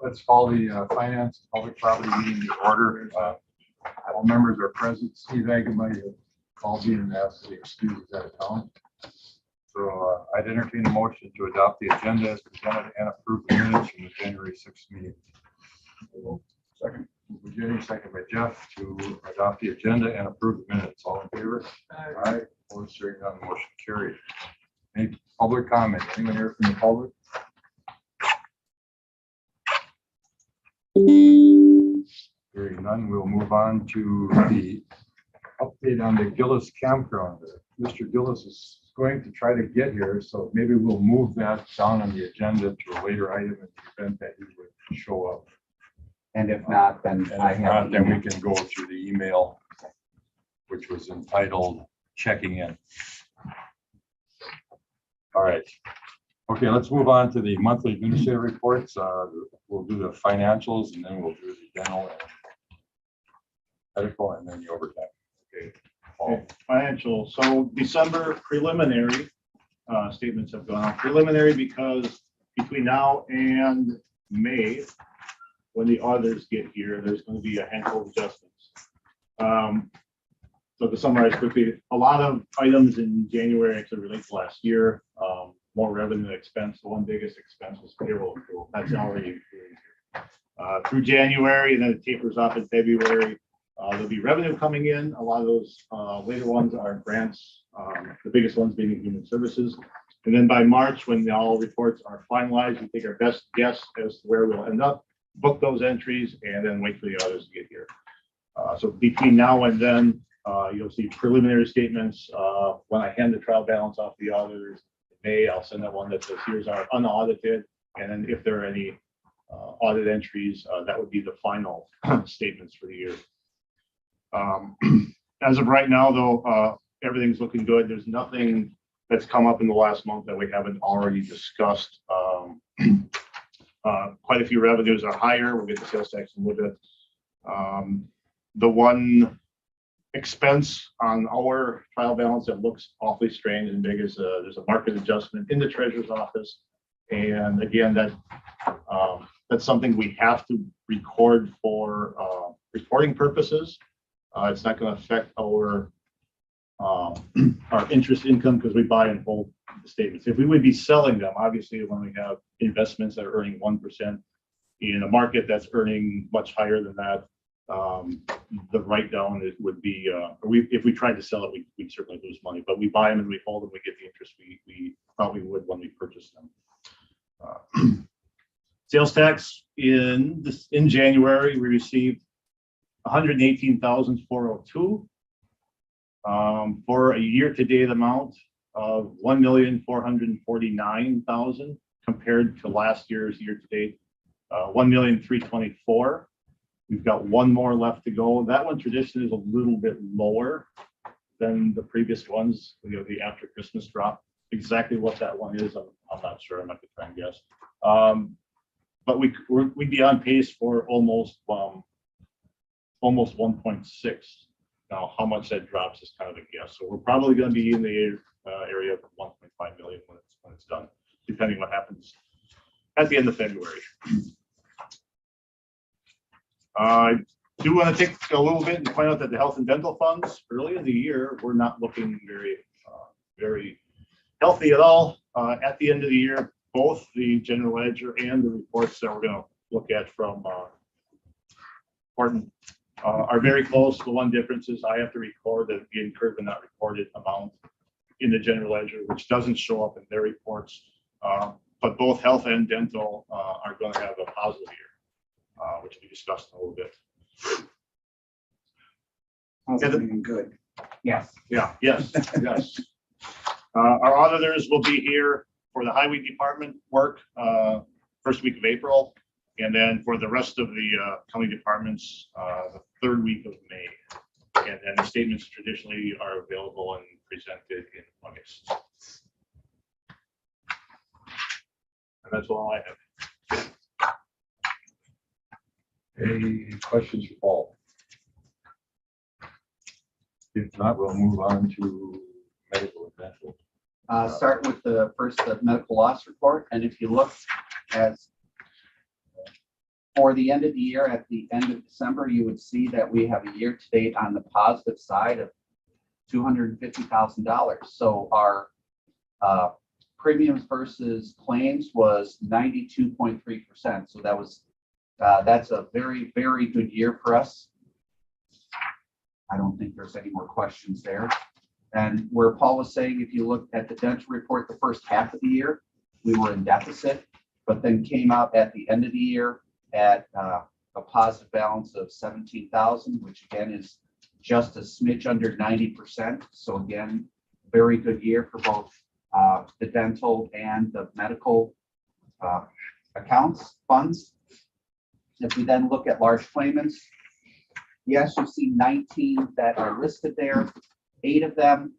Let's call the Finance and Public Property meeting to order. All members are present. Steve Agamite called me and asked the excuses out of town. So I'd entertain a motion to adopt the agenda as presented and approve the minutes from the January 6th meeting. Second. Jenny, second by Jeff, to adopt the agenda and approve the minutes. All in favor? Aye. Opposed, hearing none, motion carried. Any public comment? Anyone here from the public? Hearing none, we'll move on to the update on the Gillis campground. Mr. Gillis is going to try to get here, so maybe we'll move that down on the agenda to a later item in the event that he would show up. And if not, then then we can go through the email, which was entitled "Checking In." All right. Okay, let's move on to the monthly administrative reports. We'll do the financials, and then we'll do the dental and medical, and then the overtime. Okay. Okay, financial. So December preliminary statements have gone out. Preliminary because between now and May, when the auditors get here, there's going to be a handful of adjustments. So to summarize quickly, a lot of items in January actually relate to last year. More revenue than expense. The one biggest expense was payroll accrual. That's already included here. Through January, and then it tapers off in February. There'll be revenue coming in. A lot of those later ones are grants, the biggest ones being in human services. And then by March, when all reports are finalized, we take our best guess as to where we'll end up, book those entries, and then wait for the others to get here. So between now and then, you'll see preliminary statements. When I hand the trial balance off to the auditors in May, I'll send that one that says here's our unaudited. And then if there are any audit entries, that would be the final statements for the year. As of right now, though, everything's looking good. There's nothing that's come up in the last month that we haven't already discussed. Quite a few revenues are higher. We'll get the sales tax in a little bit. The one expense on our trial balance that looks awfully strange and big is there's a market adjustment in the treasurer's office. And again, that's something we have to record for reporting purposes. It's not going to affect our interest income because we buy and hold the statements. If we would be selling them, obviously, when we have investments that are earning 1% in a market that's earning much higher than that, the write-down would be, if we tried to sell it, we'd certainly lose money. But we buy them and we hold them, we get the interest we thought we would when we purchased them. Sales tax in January, we received $118,402 for a year-to-date amount of $1,449,000 compared to last year's year-to-date $1,324,000. We've got one more left to go. That one traditionally is a little bit lower than the previous ones. You know, the after Christmas drop. Exactly what that one is, I'm not sure. I'm not gonna try and guess. But we'd be on pace for almost 1.6. Now, how much that drops is kind of a guess. So we're probably going to be in the area of 1.5 million when it's done, depending what happens at the end of February. I do want to take a little bit and point out that the health and dental funds early in the year were not looking very healthy at all. At the end of the year, both the general ledger and the reports that we're going to look at from Horton are very close. The one difference is I have to record the incurred but not reported amount in the general ledger, which doesn't show up in their reports. But both health and dental are going to have a positive year, which we discussed in a little bit. Good. Yes. Yeah. Yes. Yes. Our auditors will be here for the highway department work first week of April. And then for the rest of the county departments, the third week of May. And then the statements traditionally are available and presented in August. And that's all I have. Any questions for Paul? If not, we'll move on to medical and dental. Start with the first medical loss report. And if you look as For the end of the year, at the end of December, you would see that we have a year-to-date on the positive side of $250,000. So our premiums versus claims was 92.3%. So that was that's a very, very good year for us. I don't think there's any more questions there. And where Paul was saying, if you look at the dental report, the first half of the year, we were in deficit, but then came out at the end of the year at a positive balance of 17,000, which again is just a smidge under 90%. So again, very good year for both the dental and the medical accounts, funds. If we then look at large claimants, yes, you see 19 that are listed there. 8 of them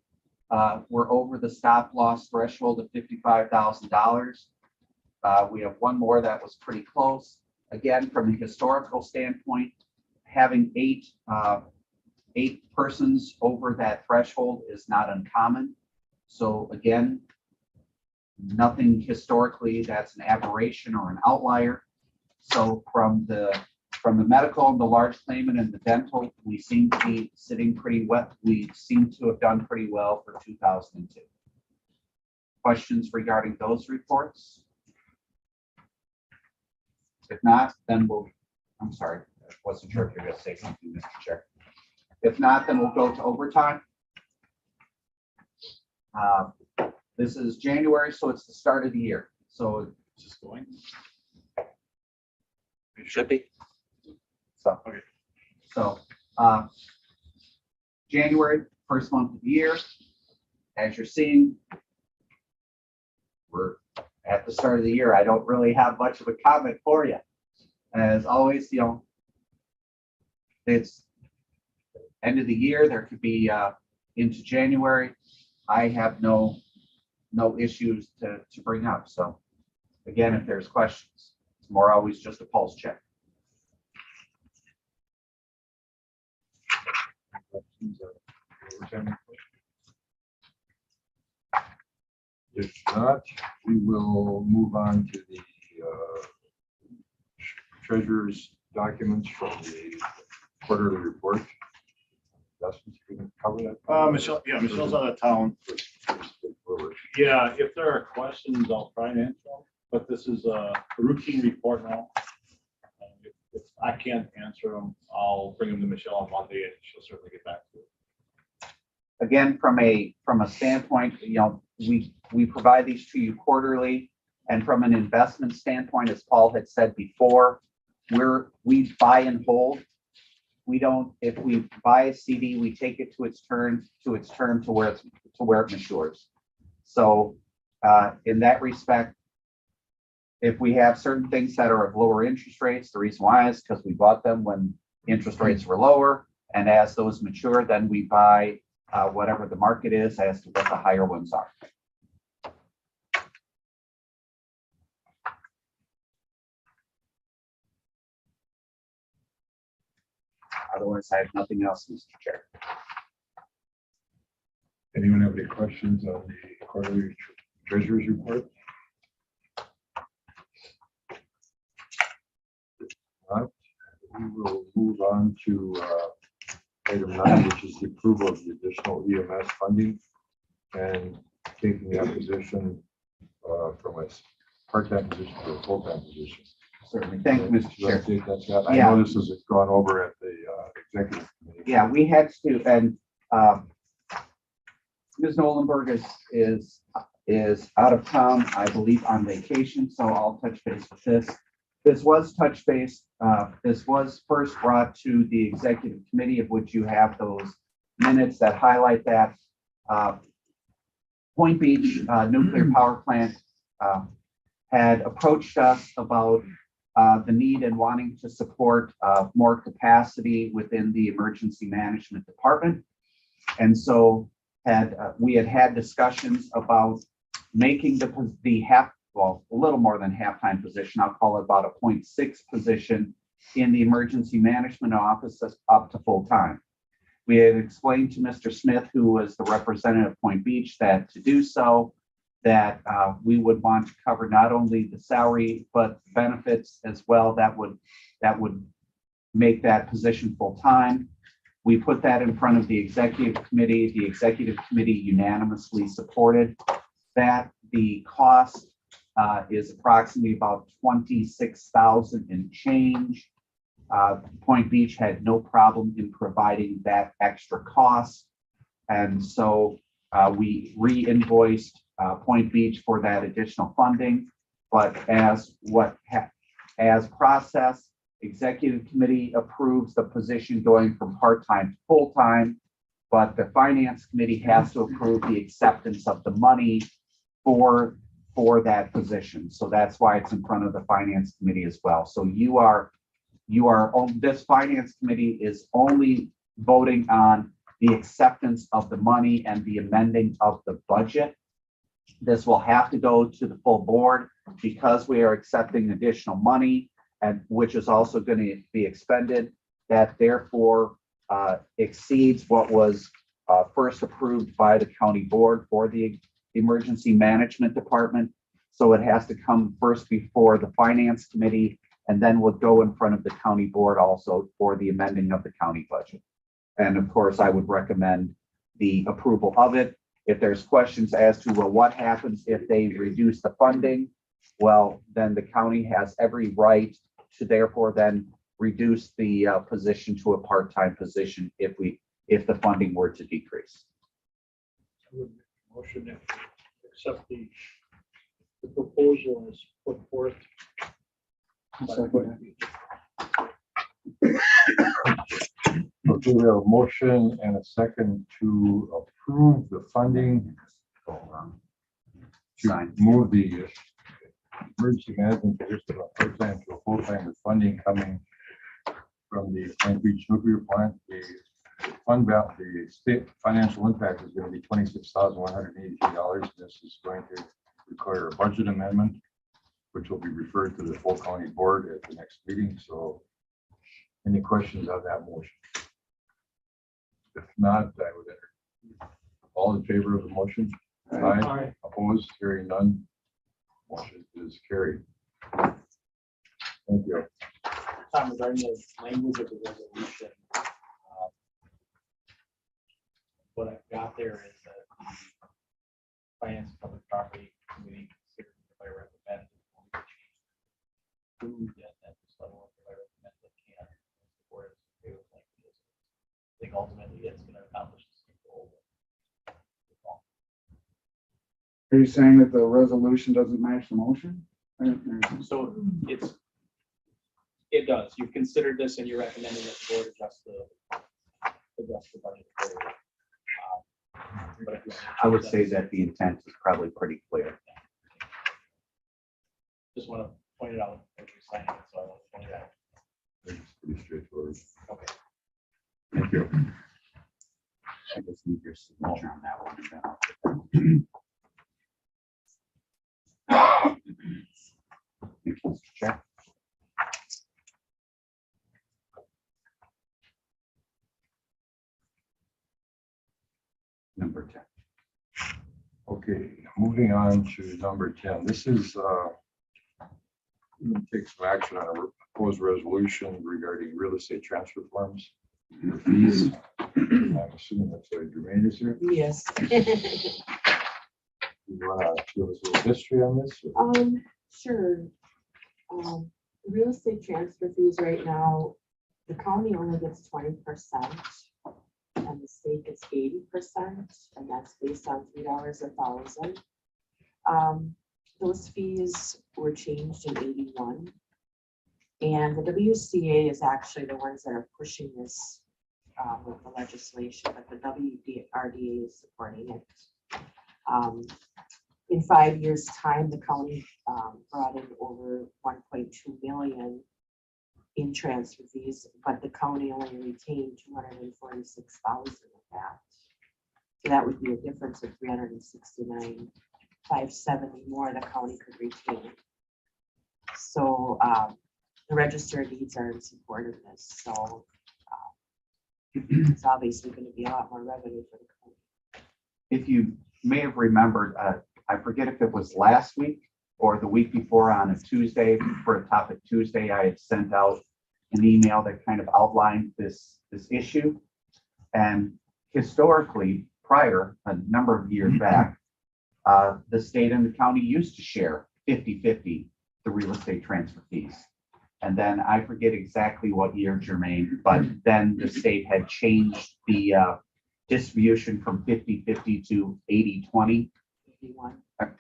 were over the stop loss threshold of $55,000. We have one more that was pretty close. Again, from a historical standpoint, having eight persons over that threshold is not uncommon. So again, nothing historically that's an aberration or an outlier. So from the medical and the large claimant and the dental, we seem to be sitting pretty well. We seem to have done pretty well for 2002. Questions regarding those reports? If not, then I'm sorry, I wasn't sure if you're going to say something, Mr. Chair. If not, then we'll go to overtime. This is January, so it's the start of the year. So Just going. it should be. Okay. So January, first month of the year, as you're seeing, we're at the start of the year. I don't really have much of a comment for you. As always, it's end of the year. There could be into January. I have no issues to bring up. So again, if there's questions, it's more always just a pulse check. If not, we will move on to the treasurer's documents from the quarterly report. Dustin, you can cover that? Michelle's out of town. Yeah, if there are questions, I'll try and answer them, but this is a routine report now. If I can't answer them, I'll bring them to Michelle on Monday and she'll certainly get back to it. Again, from a standpoint, we provide these to you quarterly, and from an investment standpoint, as Paul had said before, we buy and hold. We don't, if we buy a CD, we take it to its term to where it matures. So in that respect, if we have certain things that are of lower interest rates, the reason why is because we bought them when interest rates were lower, and as those mature, then we buy whatever the market is as to what the higher ones are. Otherwise, I have nothing else, Mr. Chair. Anyone have any questions on the quarterly treasurer's report? If not, we will move on to item 9, which is the approval of the additional EMS funding and taking that position from a part-time position to a full-time position. Certainly. Thank you, Mr. Chair. I know this has gone over at the executive committee. Yeah, we had to, and Ms. Nolenberg is out of town, I believe, on vacation, so I'll touch base with this. This was touch base. This was first brought to the executive committee, of which you have those minutes that highlight that. Point Beach nuclear power plant had approached us about the need and wanting to support more capacity within the emergency management department. And so we had discussions about making a little more than half-time position. I'll call it about a 0.6 position in the emergency management office up to full-time. We had explained to Mr. Smith, who was the representative of Point Beach, that to do so, that we would want to cover not only the salary, but benefits as well. That would make that position full-time. We put that in front of the executive committee. The executive committee unanimously supported that. The cost is approximately about $26,000 and change. Point Beach had no problem in providing that extra cost. And so we re-invoiced Point Beach for that additional funding. But as processed, executive committee approves the position going from part-time to full-time, but the finance committee has to approve the acceptance of the money for that position. So that's why it's in front of the finance committee as well. So this finance committee is only voting on the acceptance of the money and the amending of the budget. This will have to go to the full board because we are accepting additional money, and which is also going to be expended, that therefore exceeds what was first approved by the county board for the emergency management department. So it has to come first before the finance committee, and then will go in front of the county board also for the amending of the county budget. And of course, I would recommend the approval of it. If there's questions as to, well, what happens if they reduce the funding? Well, then the county has every right to therefore then reduce the position to a part-time position if the funding were to decrease. I would make a motion that we accept the proposal as put forth. by Point Beach. Okay, we have a motion and a second to approve the funding. To move the emergency management position from a part-time to a full-time with funding coming from the Point Beach nuclear plant. The fund balance, the state financial impact is going to be $26,183. This is going to require a budget amendment, which will be referred to the full county board at the next meeting. So any questions on that motion? If not, I would enter. All in favor of the motion? Aye. Opposed? Hearing none. Motion is carried. Thank you. Tom, regarding the language of the resolution, what I've got there is that the Finance and Public Property Committee considered by recommend food at this level if I recommend that can support it. I think ultimately it's going to accomplish the same goal. Are you saying that the resolution doesn't match the motion? So it does. You've considered this and you're recommending that the board adjust the budget. But if you- I would say that the intent is probably pretty clear. Just want to point it out as you're signing it, so I want to point it out. It's pretty straightforward. Okay. Thank you. I just need your signature on that one. And then I'll put that. Thank you, Mr. Chair. Number 10. Okay, moving on to number 10. This is we're gonna take some action on a proposed resolution regarding real estate transfer forms. The fees. I'm assuming that's why Jermaine is here. Yes. You want to give us a little history on this? or- Sure. Real estate transfer fees right now, the county only gets 20% and the state gets 80%, and that's based on $3 a thousand. Those fees were changed in 81. And the WCA is actually the ones that are pushing this with the legislation, but the WRDA is supporting it. In 5 years' time, the county brought in over 1.2 million in transfer fees, but the county only retained 246,000 of that. So that would be a difference of 369,570 more the county could retain. So the register of deeds are in support of this. So it's obviously going to be a lot more revenue for the county. If you may have remembered, I forget if it was last week or the week before on a Tuesday, for a topic Tuesday, I had sent out an email that kind of outlined this issue. And historically, prior, a number of years back, the state and the county used to share 50-50 the real estate transfer fees. And then I forget exactly what year, Jermaine, but then the state had changed the distribution from 50-50 to 80-20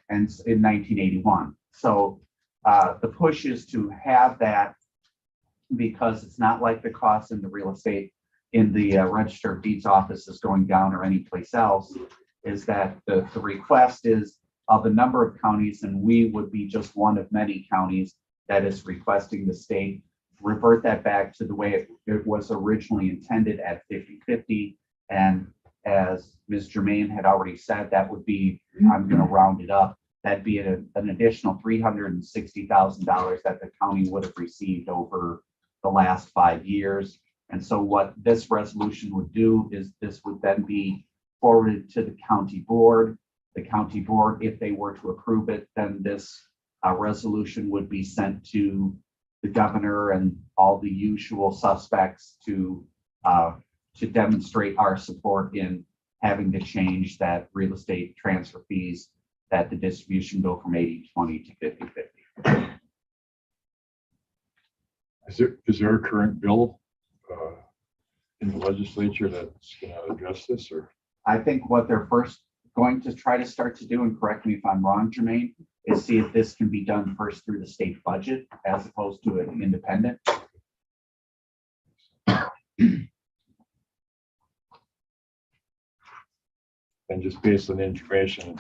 and in 1981. So the push is to have that, because it's not like the cost in the real estate in the Register of Deeds office is going down or anyplace else, is that the request is of a number of counties, and we would be just one of many counties that is requesting the state revert that back to the way it was originally intended at 50-50. And as Ms. Germain had already said, that would be, I'm going to round it up, that'd be an additional $360,000 that the county would have received over the last 5 years. And so what this resolution would do is this would then be forwarded to the county board. The county board, if they were to approve it, then this resolution would be sent to the governor and all the usual suspects to demonstrate our support in having to change that real estate transfer fees, that the distribution go from 80-20 to 50-50. Is there a current bill in the legislature that's going to address this, or? I think what they're first going to try to start to do, and correct me if I'm wrong, Jermaine, is see if this can be done first through the state budget as opposed to an independent. And just based on the information,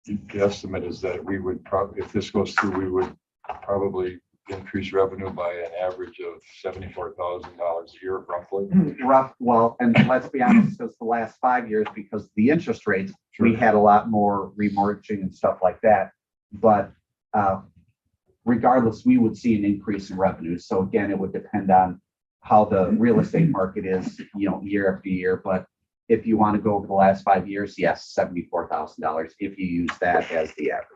the estimate is that we would probably, if this goes through, we would probably increase revenue by an average of $74,000 a year, roughly. Rough, well, and let's be honest, it's the last 5 years, because the interest rates, we had a lot more remortgaging and stuff like that. But regardless, we would see an increase in revenue. So again, it would depend on how the real estate market is, year after year. But if you want to go over the last 5 years, yes, $74,000 if you use that as the average.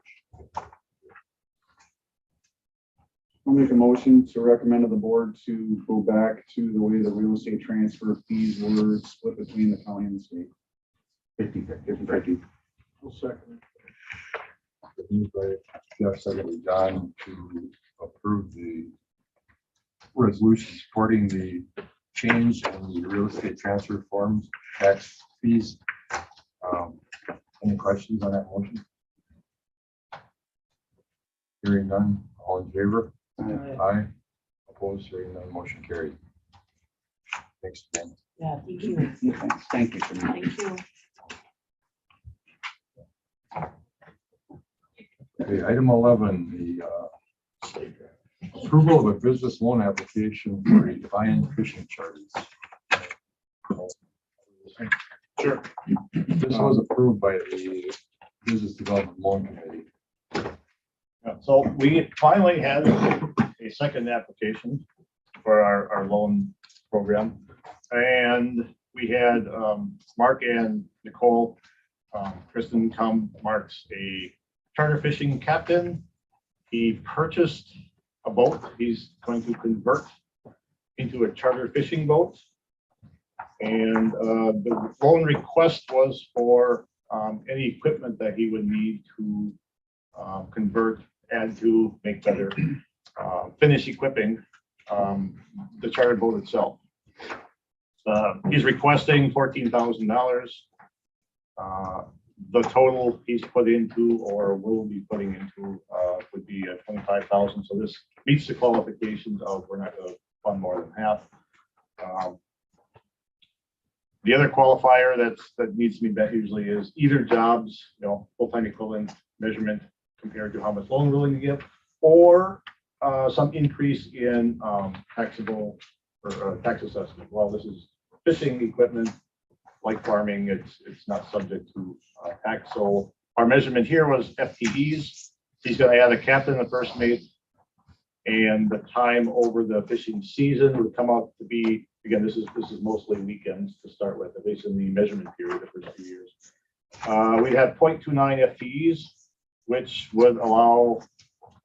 I'll make a motion to recommend to the board to go back to the way the real estate transfer fees were split between the county and the state. 50-50. I'll second it. Moved by Jeff, seconded by John, to approve the resolution supporting the change in the real estate transfer forms, tax fees. Any questions on that motion? Hearing none, all in favor? Aye. Opposed, hearing none, motion carried. Thanks, Ben. Yeah, thank you. Thank you. Shannon. Thank you. Okay, item 11, the approval of a business loan application for a Divine Fishing Charters. Sure. This was approved by the Business Development Loan Committee. Yeah, so we finally had a second application for our loan program. And we had Mark and Nicole, Kristen come. Mark's a charter fishing captain. He purchased a boat he's going to convert into a charter fishing boat. And the loan request was for any equipment that he would need to convert, add to, make better, finish equipping the charter boat itself. He's requesting $14,000. The total he's put into or will be putting into would be $25,000. So this meets the qualifications of we're not going to fund more than half. The other qualifier that needs to be met usually is either jobs, full-time equivalent measurement compared to how much loan we're willing to give, or some increase in taxable or tax assessment. Well, this is fishing equipment, like farming, it's not subject to tax. So our measurement here was FTEs. He's going to add a captain, a first mate, and the time over the fishing season would come out to be, again, this is mostly weekends to start with, at least in the measurement period, the first few years. We'd have 0.29 FTEs. which would allow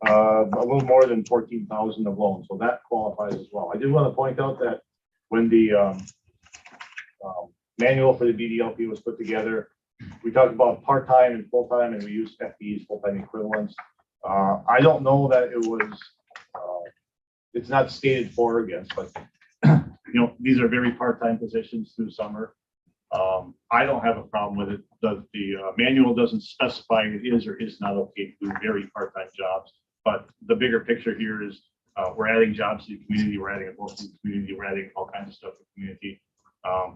a little more than 14,000 of loans. So that qualifies as well. I did want to point out that when the manual for the DDLP was put together, we talked about part-time and full-time, and we used FTEs, full-time equivalents. I don't know that it was, it's not stated for or against, but these are very part-time positions through summer. I don't have a problem with it. The manual doesn't specify it is or is not okay to do very part-time jobs. But the bigger picture here is we're adding jobs to the community, we're adding a book to the community, we're adding all kinds of stuff to the community.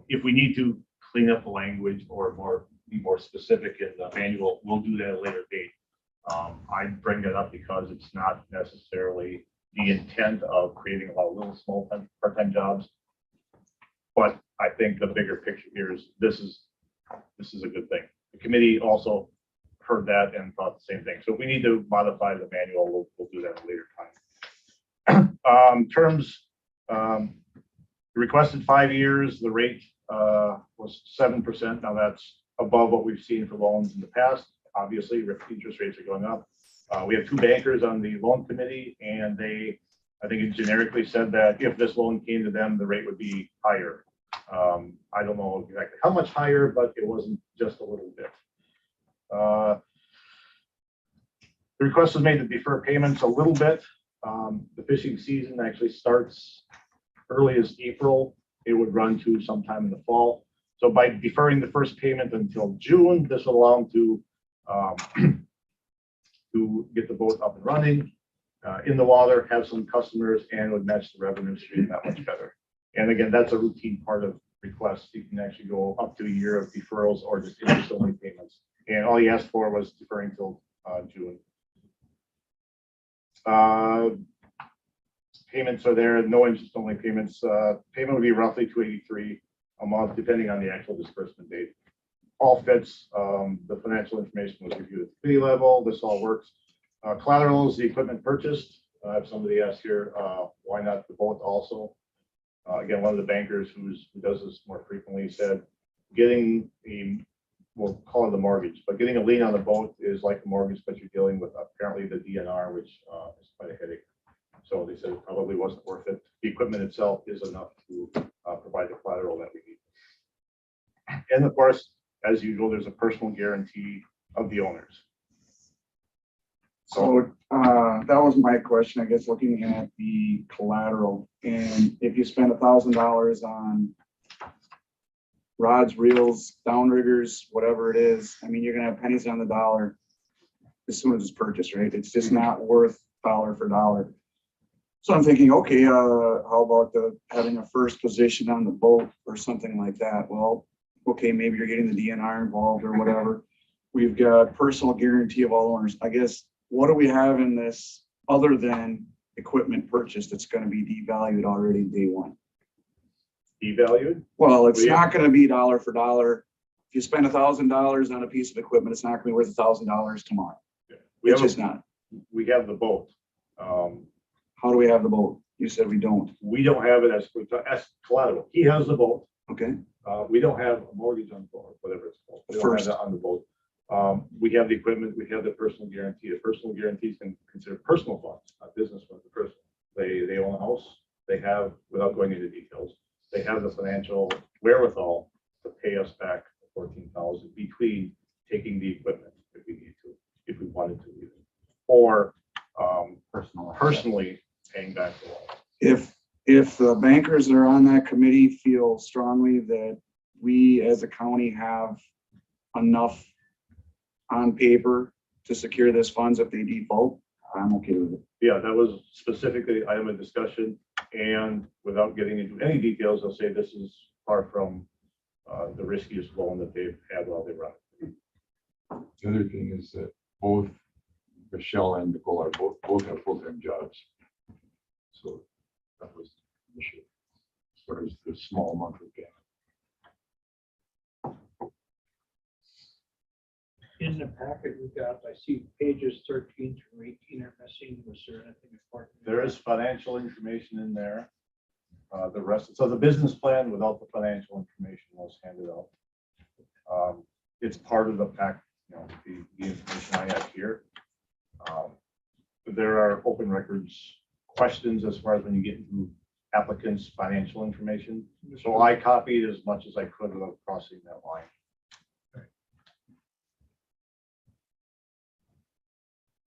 If we need to clean up the language or be more specific in the manual, we'll do that at a later date. I bring that up because it's not necessarily the intent of creating a lot of little small part-time jobs. But I think the bigger picture here is this is a good thing. The committee also heard that and thought the same thing. So if we need to modify the manual, we'll do that at a later time. Terms, requested 5 years, the rate was 7%. Now that's above what we've seen for loans in the past. Obviously, interest rates are going up. We have 2 bankers on the loan committee, and they, I think it generically said that if this loan came to them, the rate would be higher. I don't know exactly how much higher, but it wasn't just a little bit. The request was made to defer payments a little bit. The fishing season actually starts early as April. It would run to sometime in the fall. So by deferring the first payment until June, this will allow them to get the boat up and running in the water, have some customers, and would match the revenue stream that much better. And again, that's a routine part of requests. You can actually go up to a year of deferrals or just interest only payments. And all he asked for was deferring till June. Payments are there, no interest only payments. Payment would be roughly $283 a month, depending on the actual disbursement date. All fits. The financial information was reviewed at the committee level. This all works. Collateral is the equipment purchased. I have somebody asked here, why not the boat also? Again, one of the bankers who does this more frequently said, getting we'll call it a mortgage, but getting a lien on the boat is like a mortgage, but you're dealing with apparently the DNR, which is quite a headache. So they said it probably wasn't worth it. The equipment itself is enough to provide the collateral that we need. And of course, as usual, there's a personal guarantee of the owners. So that was my question, I guess, looking at the collateral. And if you spend $1,000 on rods, reels, downriggers, whatever it is, I mean, you're gonna have pennies on the dollar as soon as it's purchased, right? It's just not worth dollar for dollar. So I'm thinking, okay, how about having a first position on the boat or something like that? Well, okay, maybe you're getting the DNR involved or whatever. We've got personal guarantee of all owners. I guess, what do we have in this other than equipment purchase that's going to be devalued already day one? Devalued? Well, it's not going to be dollar for dollar. If you spend $1,000 on a piece of equipment, it's not going to be worth $1,000 tomorrow. It's just not. We have the boat. How do we have the boat? You said we don't. We don't have it as collateral. He has the boat. Okay. We don't have a mortgage on the boat, whatever it's called. We don't have that on the boat. We have the equipment. We have the personal guarantee. The personal guarantees can consider personal funds, not business funds. Personal. They own a house. They have, without going into details, they have the financial wherewithal to pay us back the $14,000 between taking the equipment if we need to, if we wanted to, even, or personally paying back the loan. If the bankers that are on that committee feel strongly that we as a county have enough on paper to secure this funds if they default, I'm okay with it. Yeah, that was specifically an item of discussion, and without getting into any details, I'll say this is far from the riskiest loan that they've had while they run. The other thing is that both Michelle and Nicole are both have full-time jobs. So that was the issue as far as the small monthly payment. In the packet we got, I see pages 13 through 18 are missing. Was there anything important? There is financial information in there. The rest, so the business plan without the financial information was handed out. It's part of the pack, the information I have here. There are open records questions as far as when you get into applicants' financial information. So I copied as much as I could without crossing that line.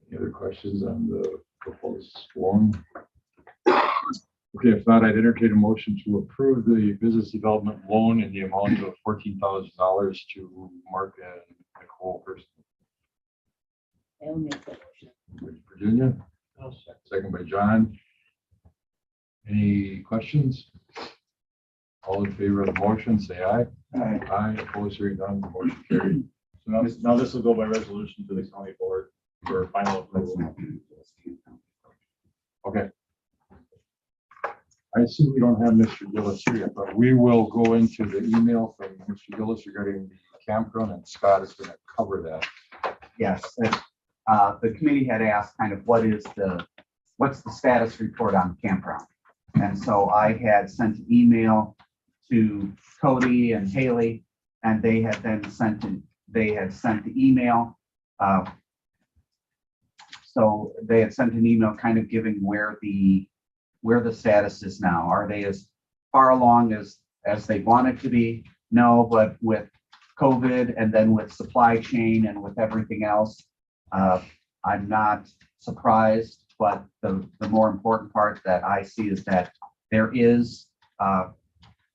Any other questions on the proposed loan? Okay, if not, I'd entertain a motion to approve the business development loan in the amount of $14,000 to Mark and Nicole Person. I'll make that motion. Virginia, I'll second. second by John. Any questions? All in favor of the motion, say aye. Aye. Aye, opposed, hearing none, the motion carried. So now this will go by resolution to the county board for final approval. Okay. I assume we don't have Mr. Gillis here yet, but we will go into the email from Mr. Gillis regarding the campground, and Scott is going to cover that. Yes, the committee had asked kind of what's the status report on the campground? And so I had sent an email to Cody and Haley, and they had then sent the email. So they had sent an email kind of giving where the status is now. Are they as far along as they wanted to be? No, but with COVID and then with supply chain and with everything else, I'm not surprised, but the more important part that I see is that there is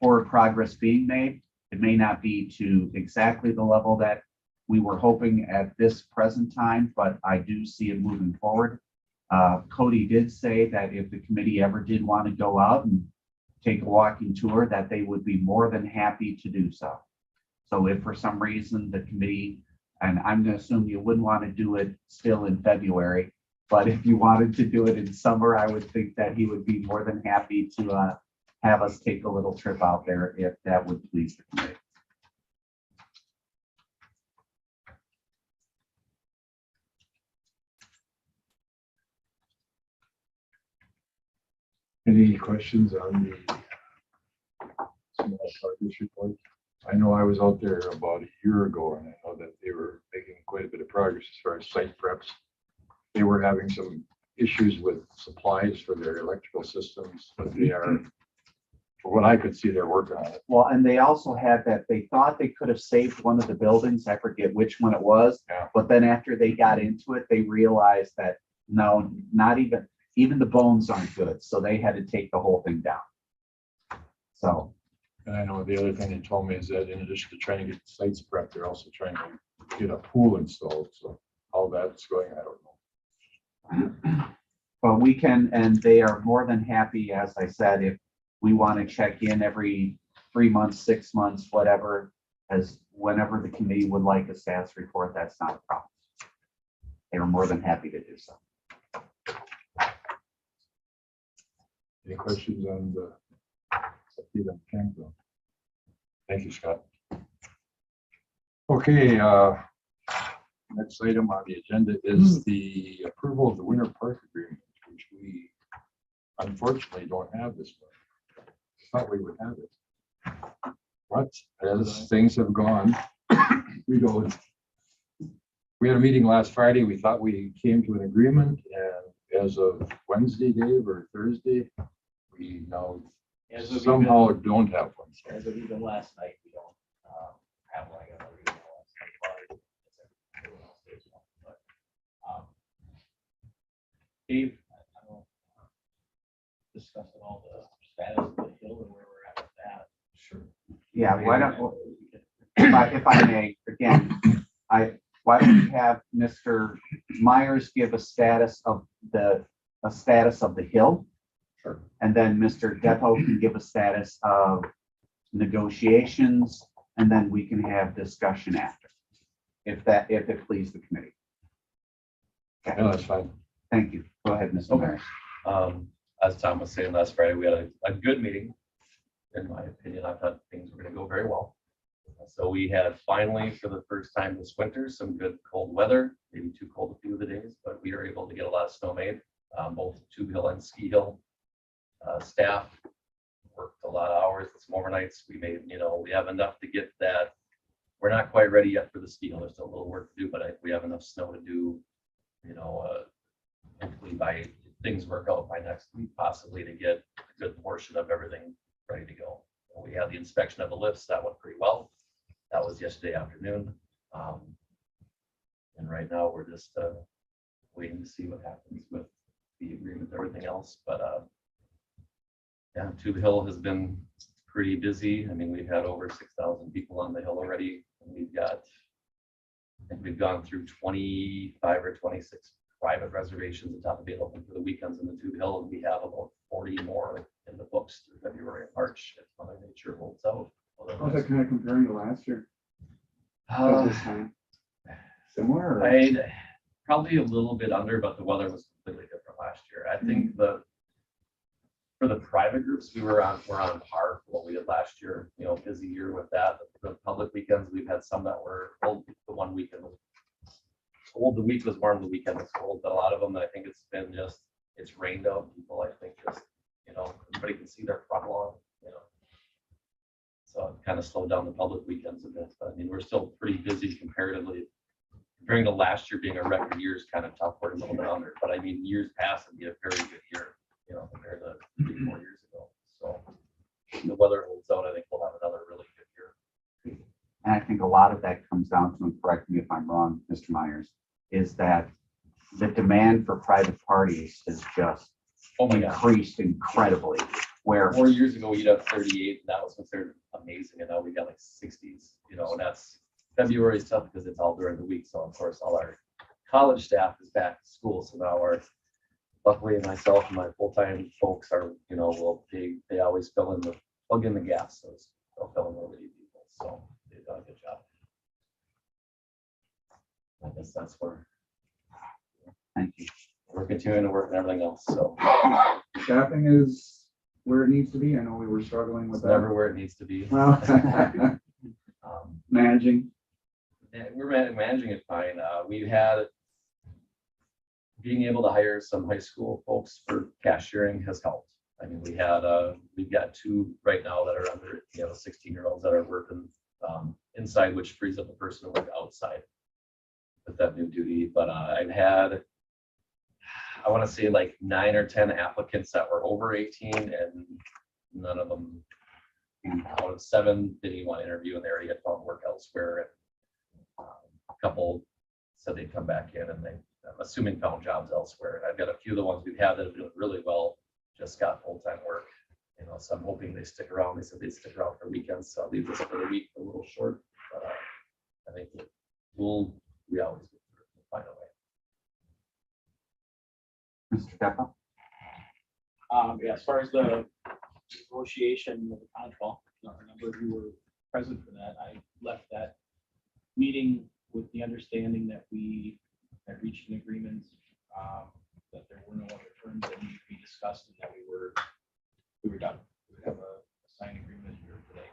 forward progress being made. It may not be to exactly the level that we were hoping at this present time, but I do see it moving forward. Cody did say that if the committee ever did want to go out and take a walking tour, that they would be more than happy to do so. So if for some reason the committee, and I'm going to assume you wouldn't want to do it still in February, but if you wanted to do it in summer, I would think that he would be more than happy to have us take a little trip out there if that would please the committee. Any questions on the small progress report? I know I was out there about a year ago, and I know that they were making quite a bit of progress as far as site preps. They were having some issues with supplies for their electrical systems, but they are, for what I could see, they're working on it. Well, and they also had that they thought they could have saved one of the buildings. I forget which one it was. Yeah. But then after they got into it, they realized that no, not even the bones aren't good. So they had to take the whole thing down. So. And I know the other thing they told me is that in addition to trying to get sites prepped, they're also trying to get a pool installed. So how that's going, I don't know. But we can, and they are more than happy, as I said, if we want to check in every 3 months, 6 months, whatever, as whenever the committee would like a status report, that's not a problem. They are more than happy to do so. Any questions on the campground? Thank you, Scott. Okay, next item on the agenda is the approval of the winter park agreement, which we unfortunately don't have this one. I thought we would have it. But as things have gone, we don't. We had a meeting last Friday. We thought we came to an agreement, and as of Wednesday, Dave, or Thursday, we now somehow don't have one. As of even last night, we don't have one. I got another email last night, but, Dave, I don't discuss at all the status of the hill and where we're at with that. Sure. Yeah, why don't, if I may, again, why don't we have Mr. Myers give a status of the hill? Sure. And then Mr. Depot can give a status of negotiations, and then we can have discussion after, if it please the committee. Yeah, that's fine. Thank you. Go ahead, Mr. Okay. Myers. As Tom was saying last Friday, we had a good meeting. In my opinion, I thought things were going to go very well. So we had finally, for the first time this winter, some good cold weather, maybe too cold a few of the days, but we were able to get a lot of snow made, both Tube Hill and Ski Hill. Staff worked a lot of hours, some overnights. We made, we have enough to get that. We're not quite ready yet for the ski hill. There's still a little work to do, but we have enough snow to do you know, hopefully by things work out by next week, possibly to get a good portion of everything ready to go. We had the inspection of the lifts, that went pretty well. That was yesterday afternoon. And right now we're just waiting to see what happens with the agreement and everything else. But yeah, Tube Hill has been pretty busy. I mean, we've had over 6,000 people on the hill already. And we've got, I think we've gone through 25 or 26 private reservations on top of being open for the weekends in the Tube Hill. And we have about 40 more in the books through February and March if Mother Nature holds out. How's that kind of comparing to last year? At Uh, this time? Similar? or- I'd probably a little bit under, but the weather was completely different last year. I think for the private groups, we're on par for what we did last year, you know, busy year with that. The public weekends, we've had some that were cold. The one weekend was cold, the week was warm, the weekend was cold, but a lot of them, I think it's been just, it's rained out. People, I think just, you know, everybody can see their front lawn, you know. So it kind of slowed down the public weekends a bit, but I mean, we're still pretty busy comparatively. Comparing to last year being a record year is kind of tough, we're a little bit under, but I mean, years past would be a very good year, you know, compared to 3-4 years ago. So if the weather holds out, I think we'll have another really good year. And I think a lot of that comes down to, and correct me if I'm wrong, Mr. Myers, is that the demand for private parties has just Oh my God. increased incredibly. Where 4 years ago, you'd have 38, and that was considered amazing, and now we got like 60s, you know, and that's, February is tough because it's all during the week, so of course, all our college staff is back to school, so now luckily myself and my full-time folks are, you know, they always plug in the gaps, so they'll fill in over people, so they've done a good job. I guess that's where thank you. we're continuing to work and everything else, so Staffing is where it needs to be. I know we were struggling with it's that. never where it needs to be. Well, managing. Yeah, we're managing it fine. We had being able to hire some high school folks for cashiering has helped. I mean, we've got 2 right now that are under, you know, 16-year-olds that are working inside, which frees up a person to work outside with that new duty. But I've had, I want to say like 9 or 10 applicants that were over 18, and none of them, out of 7 didn't even want to interview, and they already had found work elsewhere. And a couple said they'd come back in, and I'm assuming found jobs elsewhere. And I've got a few of the ones we've had that have doing really well, just got full-time work, you know, so I'm hoping they stick around. They said they'd stick around for weekends, so I'll leave this for the week a little short, but I think we always find a way. Mr. Depa? Yeah, as far as the negotiation with the contract, a number of you were present for that. I left that meeting with the understanding that we had reached an agreement, that there were no other terms that needed to be discussed, and that we were done. We would have a signed agreement here today.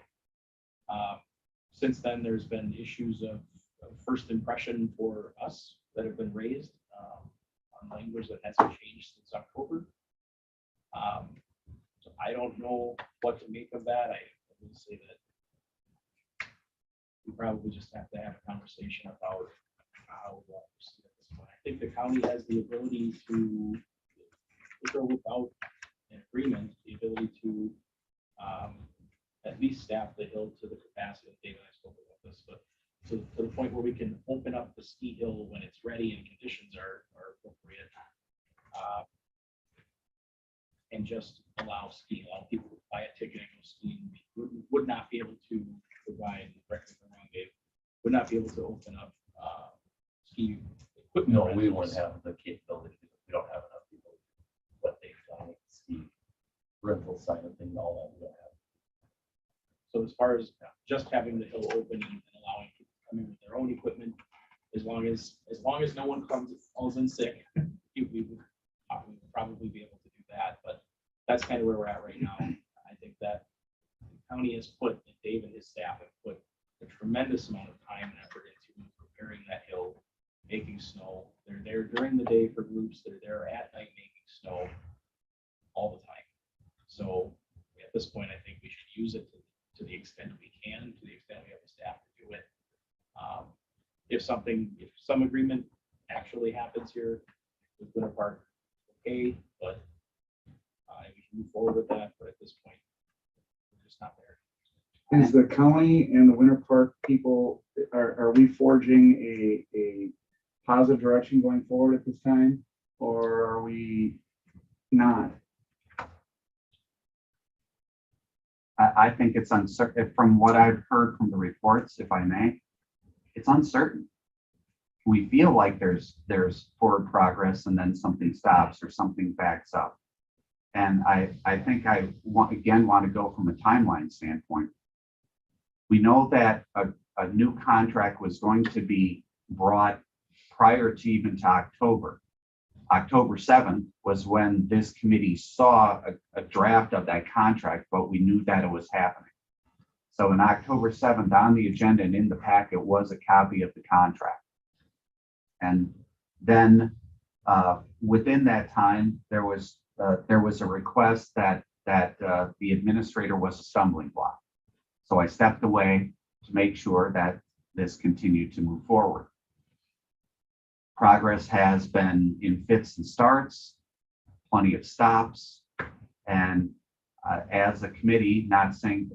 Since then, there's been issues of first impression for us that have been raised on language that hasn't changed since October. So I don't know what to make of that. I will say that we probably just have to have a conversation about how we want to proceed at this point. I think the county has the ability to, with or without an agreement, the ability to at least staff the hill to the capacity. Dave and I spoke about this, but to the point where we can open up the ski hill when it's ready and conditions are appropriate. And just allow skiing, allow people to buy a ticket and go skiing. We would not be able to provide, correct me if I'm wrong, Dave, would not be able to open up ski equipment. No, we rentals. wouldn't have the capability. We don't have enough people. What they've done, ski rental side of things, all that we don't have. So as far as just having the hill open and allowing people to come in with their own equipment, as long as no one falls in sick, we would probably be able to do that. But that's kind of where we're at right now. I think that the county has put, and Dave and his staff have put a tremendous amount of time and effort into preparing that hill, making snow. They're there during the day for groups. They're there at night making snow all the time. So at this point, I think we should use it to the extent we can, to the extent we have the staff to do it. If some agreement actually happens here with Winter Park, okay, but we can move forward with that, but at this point, we're just not there. Is the county and the Winter Park people, are we forging a positive direction going forward at this time? Or are we not? I think it's uncertain, from what I've heard from the reports, if I may, it's uncertain. We feel like there's forward progress and then something stops or something backs up. And I think I want to go from a timeline standpoint. We know that a new contract was going to be brought prior to even to October. October 7th was when this committee saw a draft of that contract, but we knew that it was happening. So on October 7th on the agenda and in the packet was a copy of the contract. And then within that time, there was a request that the administrator was a stumbling block. So I stepped away to make sure that this continued to move forward. Progress has been in fits and starts, plenty of stops, and as a committee, not saying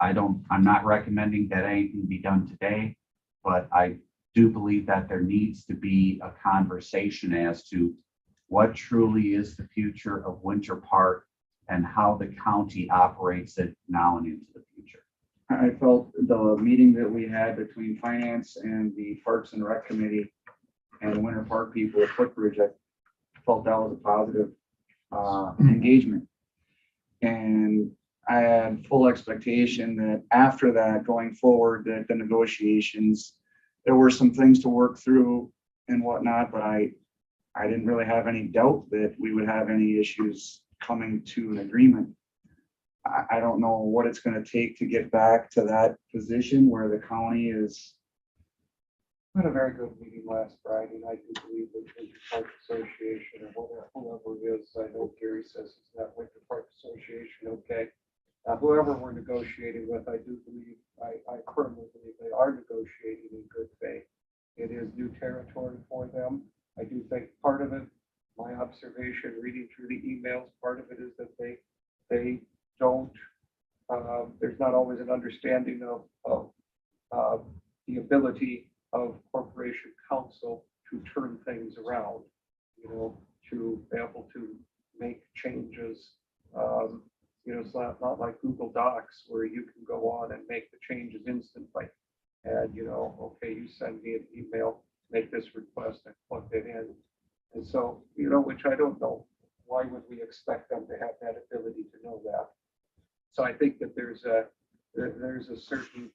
I'm not recommending that anything be done today, but I do believe that there needs to be a conversation as to what truly is the future of Winter Park and how the county operates it now and into the future. I felt the meeting that we had between finance and the Parks and Rec Committee and the Winter Park people at Footbridge, I felt that was a positive engagement. And I had full expectation that after that, going forward, that the negotiations, there were some things to work through and whatnot, but I didn't really have any doubt that we would have any issues coming to an agreement. I don't know what it's going to take to get back to that position where the county is. We had a very good meeting last Friday, and I do believe that the Park Association or whoever it is, I know Gary says it's not Winter Park Association, okay. Whoever we're negotiating with, I do believe, I firmly believe they are negotiating in good faith. It is new territory for them. I do think part of it, my observation, reading through the emails, part of it is that they don't, there's not always an understanding of the ability of corporation counsel to turn things around, to be able to make changes. It's not like Google Docs where you can go on and make the changes instantly. And, okay, you send me an email, make this request and plug it in. And so, which I don't know, why would we expect them to have that ability to know that? So I think that there's a certain,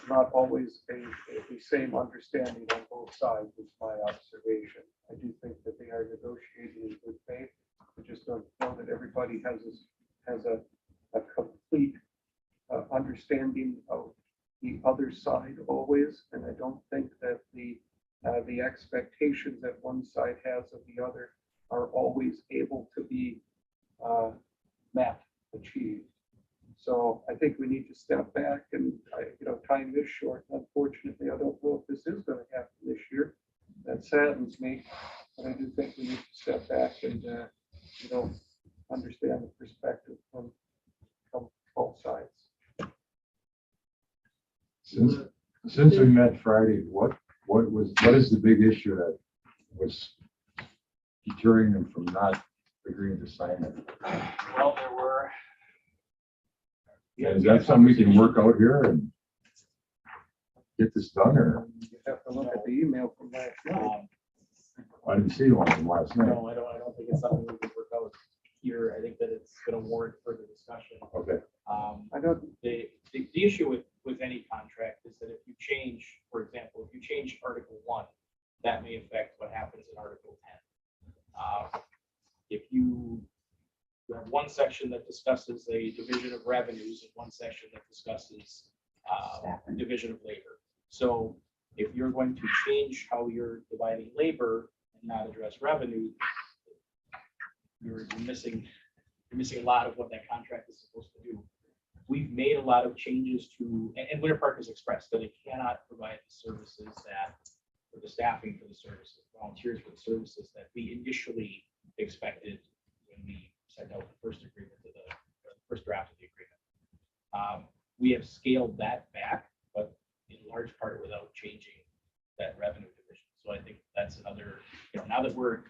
not always the same understanding on both sides is my observation. I do think that they are negotiating in good faith. I just don't know that everybody has a complete understanding of the other side always. And I don't think that the expectations that one side has of the other are always able to be met, achieved. So I think we need to step back and, time is short. Unfortunately, I don't know if this is going to happen this year. That saddens me, but I do think we need to step back and, understand the perspective from both sides. Since we met Friday, what is the big issue that was deterring them from not agreeing to sign it? Well, there were. Is that something we can work out here and get this done, or? You have to look at the email from last night. I didn't see one from last night. No, I don't think it's something we can work out here. I think that it's going to warrant further discussion. Okay. I don't. The issue with any contract is that if you change, for example, if you change Article 1, that may affect what happens in Article 10. If you have one section that discusses a division of revenues and one section that discusses division of labor. So if you're going to change how you're dividing labor and not address revenue, you're missing a lot of what that contract is supposed to do. We've made a lot of changes to, and Winter Park has expressed that it cannot provide the services that for the staffing for the services, volunteers for the services that we initially expected when we sent out the first agreement to the first draft of the agreement. We have scaled that back, but in large part without changing that revenue division. So I think that's another, now that we're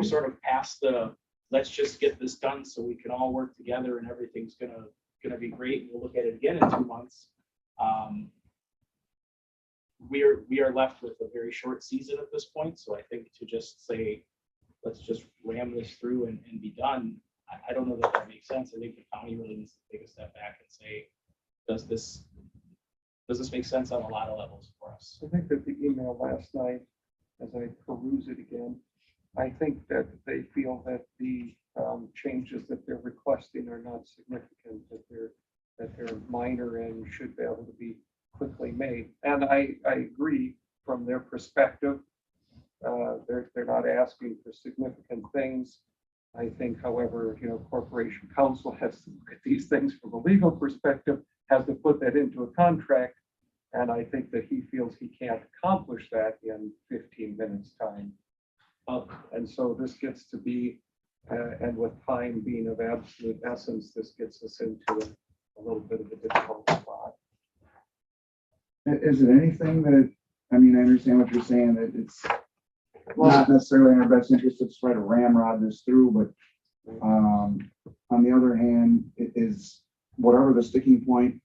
sort of past the, let's just get this done so we can all work together and everything's gonna be great. And we'll look at it again in 2 months. We are left with a very short season at this point. So I think to just say, let's just ram this through and be done. I don't know that makes sense. I think the county really needs to take a step back and say, does this make sense on a lot of levels for us? I think that the email last night, as I peruse it again, I think that they feel that the changes that they're requesting are not significant, that they're minor and should be able to be quickly made. And I agree from their perspective. They're not asking for significant things. I think, however, Corporation Counsel has to look at these things from a legal perspective, has to put that into a contract. And I think that he feels he can't accomplish that in 15 minutes time. And so this gets to be, and with time being of absolute essence, this gets us into a little bit of a difficult spot. Is it anything that, I mean, I understand what you're saying, that it's not necessarily in our best interest to try to ramrod this through, but on the other hand, it is whatever the sticking point,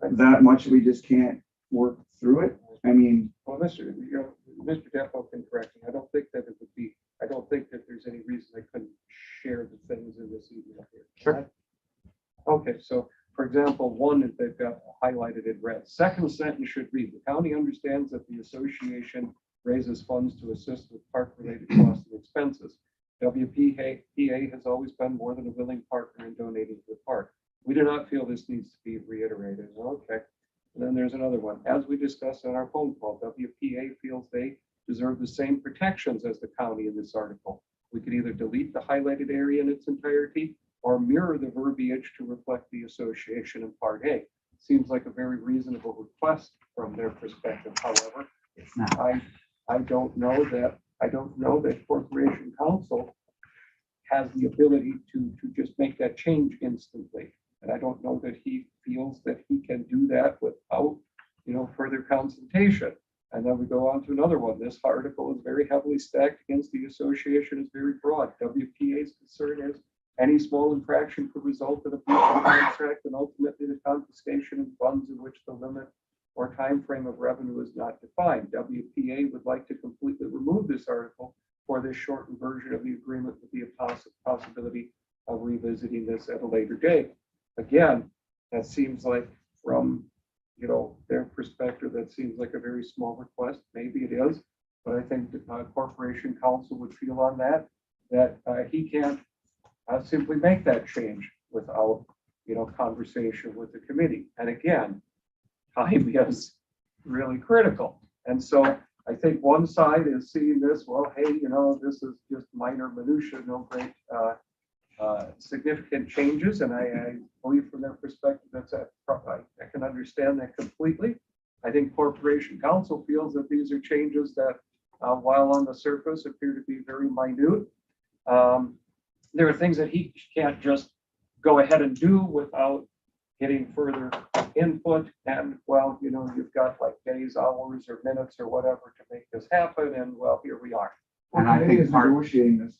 that much we just can't work through it. I mean, Well, Mr. Defo can correct me. I don't think that there's any reason I couldn't share the things in this email here. Sure. Okay, so for example, one that they've got highlighted in red. Second sentence should read, the county understands that the association raises funds to assist with park-related costs and expenses. WPA has always been more than a willing partner in donating to the park. We do not feel this needs to be reiterated. Okay. And then there's another one. As we discussed on our phone call, WPA feels they deserve the same protections as the county in this article. We could either delete the highlighted area in its entirety or mirror the verbiage to reflect the association in Part A. Seems like a very reasonable request from their perspective. However, It's not. I don't know that Corporation Counsel has the ability to just make that change instantly. And I don't know that he feels that he can do that without, further consultation. And then we go on to another one. This article is very heavily stacked against the association, is very broad. WPA's concern is any small infraction could result in a breach of contract and ultimately the confiscation of funds in which the limit or time frame of revenue is not defined. WPA would like to completely remove this article for this shortened version of the agreement with the possibility of revisiting this at a later date. Again, that seems like from their perspective, that seems like a very small request. Maybe it is, but I think the Corporation Counsel would feel on that he can't simply make that change without conversation with the committee. And again, time is really critical. And so I think one side is seeing this, well, hey, this is just minor minutia, no great significant changes. And I believe from their perspective, I can understand that completely. I think Corporation Counsel feels that these are changes that, while on the surface appear to be very minute, there are things that he can't just go ahead and do without getting further input. And well, you've got like days, hours, or minutes or whatever to make this happen. And well, here we are. And I think part negotiating this.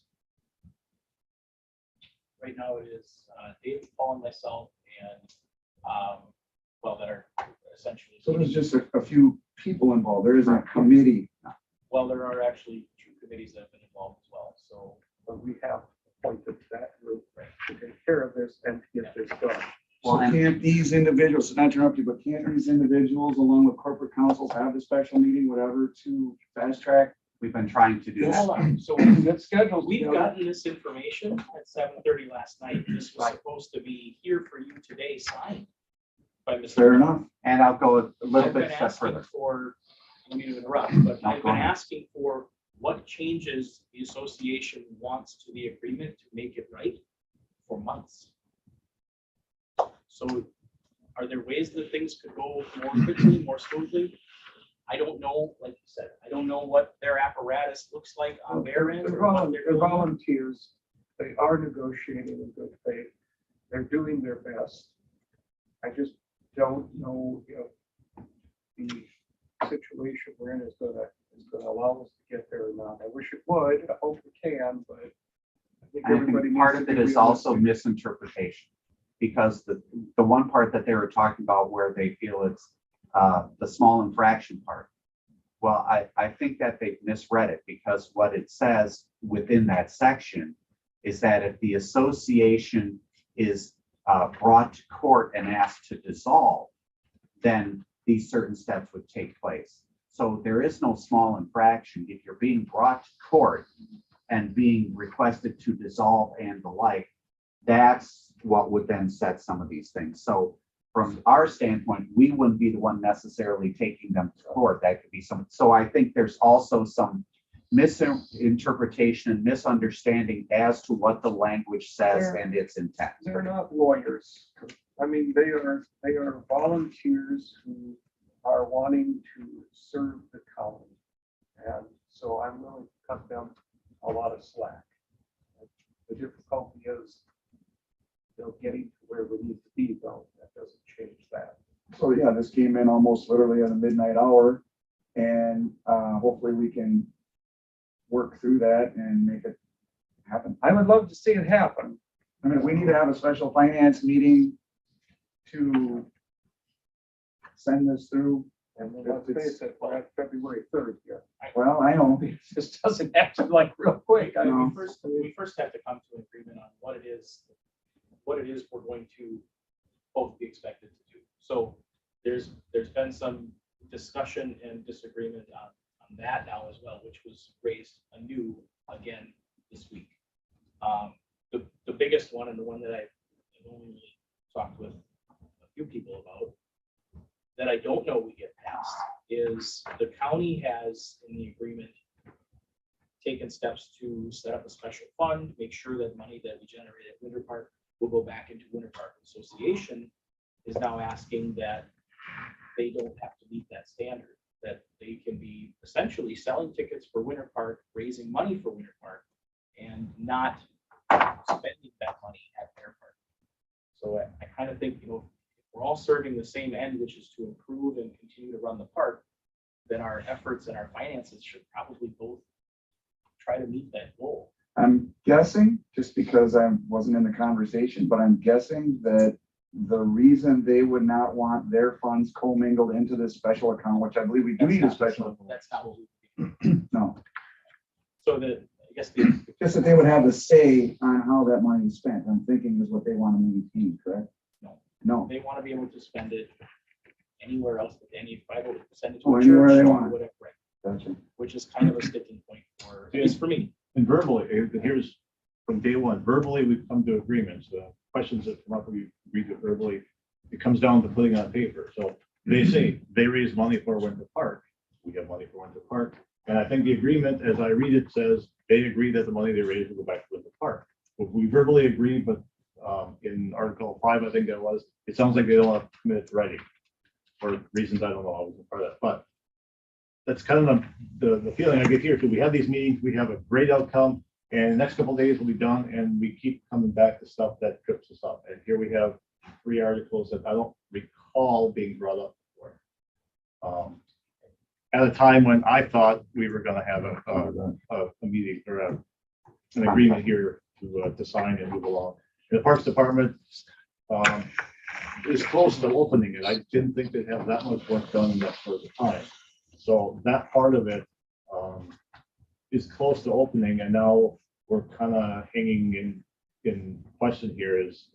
Right now it is David, Paul, and myself, and that are essentially. So there's just a few people involved. There isn't a committee. Well, there are actually 2 committees that have been involved as well. So But we have appointed that group to take care of this and to get this done. So can't these individuals, not to interrupt you, but can't these individuals along with corporate counsels have the special meeting, whatever, to fast track? We've been trying to do hold this. on. So We get schedules. we've together. gotten this information at 7:30 last night. This was supposed to be here for you today, signed by Mr. Fair enough. And I'll go a little I've bit been step asking further. for, I mean to interrupt, but No, I've go been ahead. asking for what changes the association wants to the agreement to make it right for months. So are there ways that things could go more quickly, more smoothly? I don't know, like you said, I don't know what their apparatus looks like on their end. They're or what they're doing. volunteers. They are negotiating in good faith. They're doing their best. I just don't know if the situation we're in is gonna allow us to get there or not. I wish it would. I hope we can, but I think I everybody think part needs of to it be is also realistic. misinterpretation. Because the one part that they were talking about where they feel it's the small infraction part. Well, I think that they've misread it because what it says within that section is that if the association is brought to court and asked to dissolve, then these certain steps would take place. So there is no small infraction. If you're being brought to court and being requested to dissolve and the like, that's what would then set some of these things. So from our standpoint, we wouldn't be the one necessarily taking them to court. That could be some. So I think there's also some misinterpretation and misunderstanding as to what the language says and its intent. They're not lawyers. I mean, they are volunteers who are wanting to serve the county. And so I'm willing to cut them a lot of slack. The difficulty is getting to where we need to be, though. That doesn't change that. So yeah, this came in almost literally at the midnight hour, and hopefully we can work through that and make it happen. I would love to see it happen. I mean, we need to have a special finance meeting to send this through. And let's face it, we're at February 3rd here. Well, I know. This doesn't happen like real quick. I mean, No. we first have to come to an agreement on what it is we're going to both be expected to do. So there's been some discussion and disagreement on that now as well, which was raised anew again this week. The biggest one, and the one that I've only really talked with a few people about, that I don't know we get past, is the county has in the agreement taken steps to set up a special fund, make sure that money that we generate at Winter Park will go back into Winter Park. Association is now asking that they don't have to meet that standard, that they can be essentially selling tickets for Winter Park, raising money for Winter Park, and not spending that money at their park. So I kind of think, we're all serving the same end, which is to improve and continue to run the park, then our efforts and our finances should probably both try to meet that goal. I'm guessing, just because I wasn't in the conversation, but I'm guessing that the reason they would not want their funds commingled into this special account, which I believe we do need a special. That's not what No, so I guess the just that they would have the say on how that money is spent. I'm thinking is what they want to maintain, correct? No. No. they want to be able to spend it anywhere else, with any, if I go to send it to Oh, a anywhere church they or want. whatever, right, Gotcha. which is kind of a sticking point for, at least for me. And verbally, here's from day one, verbally, we've come to agreements. The questions that come up, we agreed to verbally. It comes down to putting on paper. So they say they raise money for Winter Park. We have money for Winter Park. And I think the agreement, as I read it, says they agree that the money they raise will go back to Winter Park. But we verbally agree, but in Article 5, I think that was, it sounds like they don't want to commit it to writing for reasons I don't know. I wasn't part of that, but that's kind of the feeling I get here. So we have these meetings, we have a great outcome, and the next couple of days will be done, and we keep coming back to stuff that trips us up. And here we have 3 articles that I don't recall being brought up before. At a time when I thought we were going to have a meeting or an agreement here to sign and move along. And the Parks Department is close to opening it. I didn't think they'd have that much work done in that short of time. So that part of it is close to opening, and now we're kind of hanging in question here is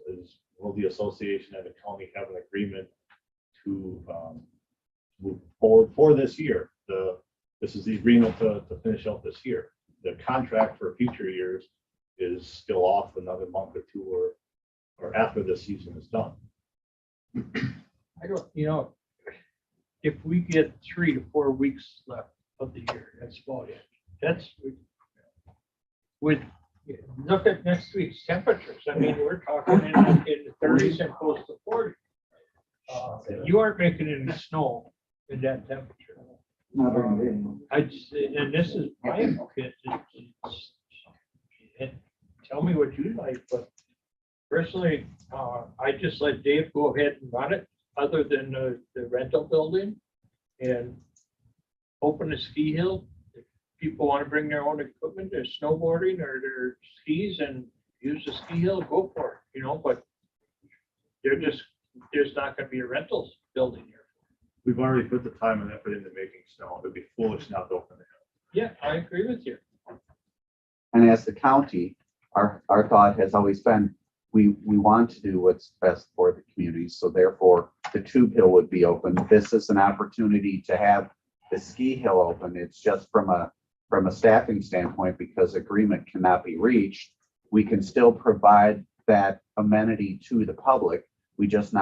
will the association and the county have an agreement to move forward for this year? This is the agreement to finish out this year. The contract for future years is still off another month or two or after the season is done. I don't, if we get 3 to 4 weeks left of the year, that's about it. That's with, look at next week's temperatures. I mean, we're talking in the 30s and close to 40. You aren't making any snow in that temperature. Not during the day. I just, and this is my opinion, and tell me what you like, but personally, I just let Dave go ahead and run it, other than the rental building, and open a ski hill. If people want to bring their own equipment, their snowboarding or their skis and use the ski hill, go for it, you know, but there's not gonna be a rentals building here. We've already put the time and effort into making snow. It'd be foolish not to open it. Yeah, I agree with you. And as the county, our thought has always been, we want to do what's best for the community. So therefore, the tube hill would be open. This is an opportunity to have the ski hill open. It's just from a staffing standpoint, because agreement cannot be reached. We can still provide that amenity to the public. We just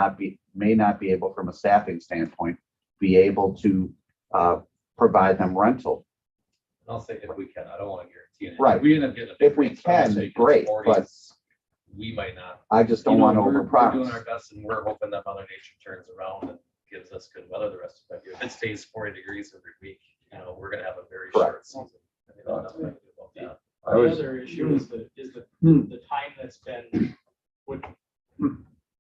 may not be able, from a staffing standpoint, be able to provide them rental. I'll say if we can, I don't want to guarantee it. Right. If we end up getting a big If we rainstorm this can, week, great, it's 40s, but we might not. I just don't You know, want to we're doing overpromise. our best, and we're hoping that Mother Nature turns around and gives us good weather the rest of the year. If it stays 40 degrees every week, you know, we're gonna have a very Correct. short season. I mean, there's nothing I can do about that. I The was, other issue is Hmm. the time that's been, with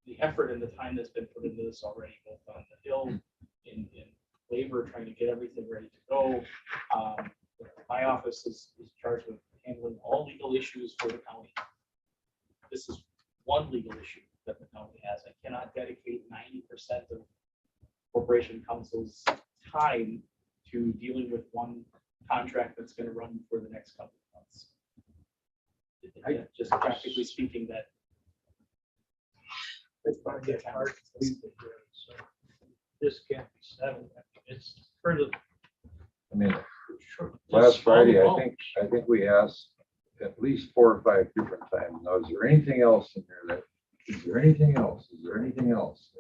the effort and the time that's been put into this already, both on the hill, in labor, trying to get everything ready to go. My office is charged with handling all legal issues for the county. This is one legal issue that the county has. I cannot dedicate 90% of corporation counsel's time to dealing with one contract that's gonna run for the next couple of months. Just practically speaking, that. It's gonna get hard to leave it here, so this can't be settled. It's for the. I mean, just last Friday, small I think we asked at least 4 or 5 different times, now, is there anything else in there is there anything else? Is there anything else?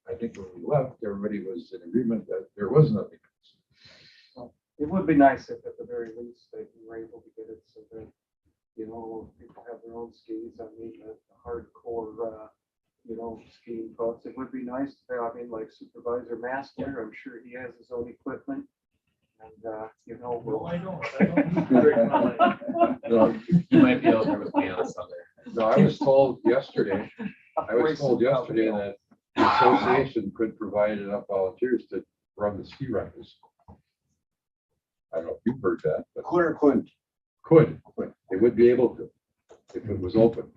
I think when we left, everybody was in agreement that there was nothing. It would be nice if at the very least they were able to get it so that, you know, people have their own skis. I mean, the hardcore, you know, skiing folks. It would be nice to have, I mean, like Supervisor Master, I'm sure he has his own equipment. And, you know, No, we'll, I don't break my leg. No, You might be out there with me on Sunday. no, I was told yesterday that the association could provide enough volunteers to run the ski rentals. I don't know if you've heard that, but Could or couldn't? could, they would be able to, if it was open.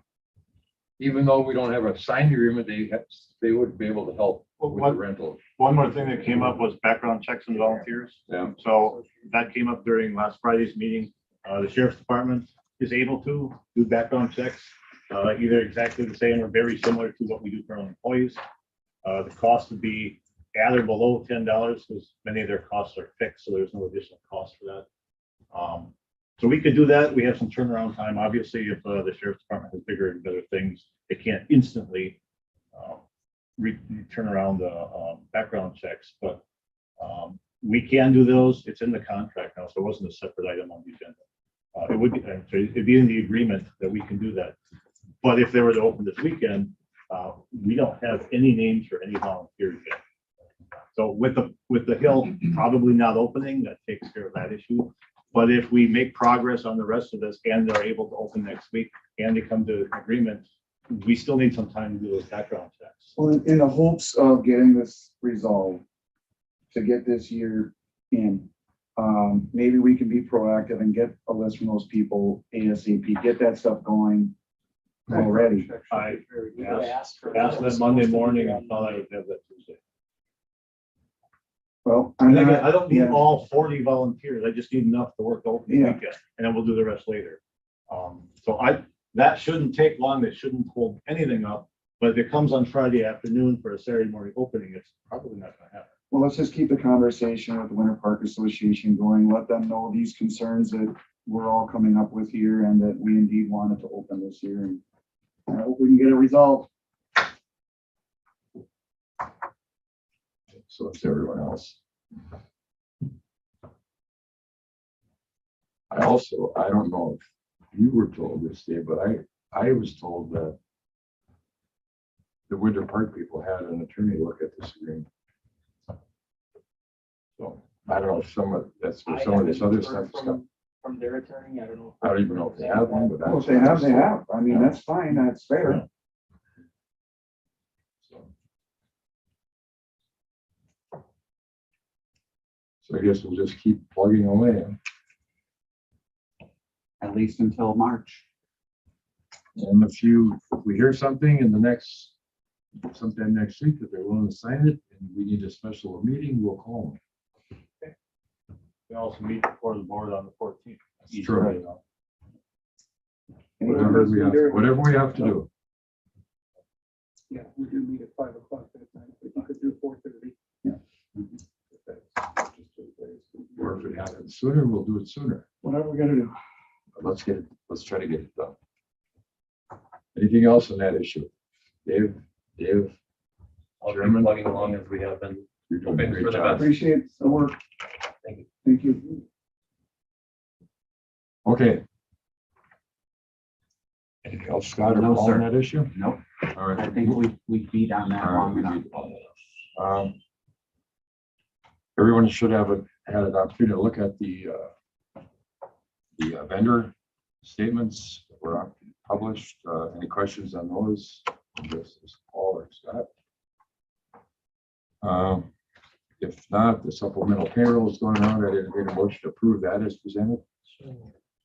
Even though we don't have a signed agreement, they would be able to help with the rental. One more thing that came up was background checks and volunteers. Yeah. So that came up during last Friday's meeting. The sheriff's department is able to do background checks, either exactly the same or very similar to what we do for our employees. The cost would be at or below $10 because many of their costs are fixed, so there's no additional cost for that. So we could do that. We have some turnaround time. Obviously, if the sheriff's department has bigger and better things, they can't instantly turn around the background checks, but we can do those. It's in the contract now, so it wasn't a separate item on the agenda. It would be, it'd be in the agreement that we can do that. But if they were to open this weekend, we don't have any names for any volunteers yet. So with the hill probably not opening, that takes care of that issue. But if we make progress on the rest of this and they're able to open next week and they come to an agreement, we still need some time to do those background checks. Well, in the hopes of getting this resolved, to get this year in, maybe we can be proactive and get a list from those people ASAP, get that stuff going already. I Ask for asked them Monday morning, I thought I would have that Tuesday. Well, And again, I don't need yeah. all 40 volunteers, I just need enough to work the open Yeah. weekend, and then we'll do the rest later. So that shouldn't take long, that shouldn't hold anything up, but if it comes on Friday afternoon for a Saturday morning opening, it's probably not gonna happen. Well, let's just keep the conversation with the Winter Park Association going, let them know these concerns that we're all coming up with here and that we indeed wanted to open this year. And I hope we can get it resolved. So it's everyone else. I don't know if you were told this, Dave, but I was told that the Winter Park people had an attorney look at this agreement. So I don't know, that's where I some of this haven't other heard stuff is coming. From their attorney, I don't know. I don't even know if they have one, but Well, that's. if they have, they have. I mean, that's fine, that's fair. So I guess we'll just keep plugging away. At least until March. And if we hear something in the sometime next week that they're willing to sign it and we need a special meeting, we'll call them. We also meet before the board on the 14th. That's true. Whatever we have to do. Yeah, we do meet at 5 o'clock that night, but you could do 4:30. Yeah. Or if it happens sooner, we'll do it sooner. Whatever we gotta do. But let's try to get it done. Anything else on that issue? Dave, I'll keep Chairman? plugging along as we have been. you're doing a Thanks great for the job. Appreciate the work. Thank you. Thank you. Okay. Anything else, Scott, or No, Paul, sir. on that issue? Nope, All right. I think we beat on that All right, long we enough. need- Everyone should have had an opportunity to look at the vendor statements that were published. Any questions on those? This is Paul or Scott. If not, the supplemental payroll is going on. I didn't get a motion to approve that as presented.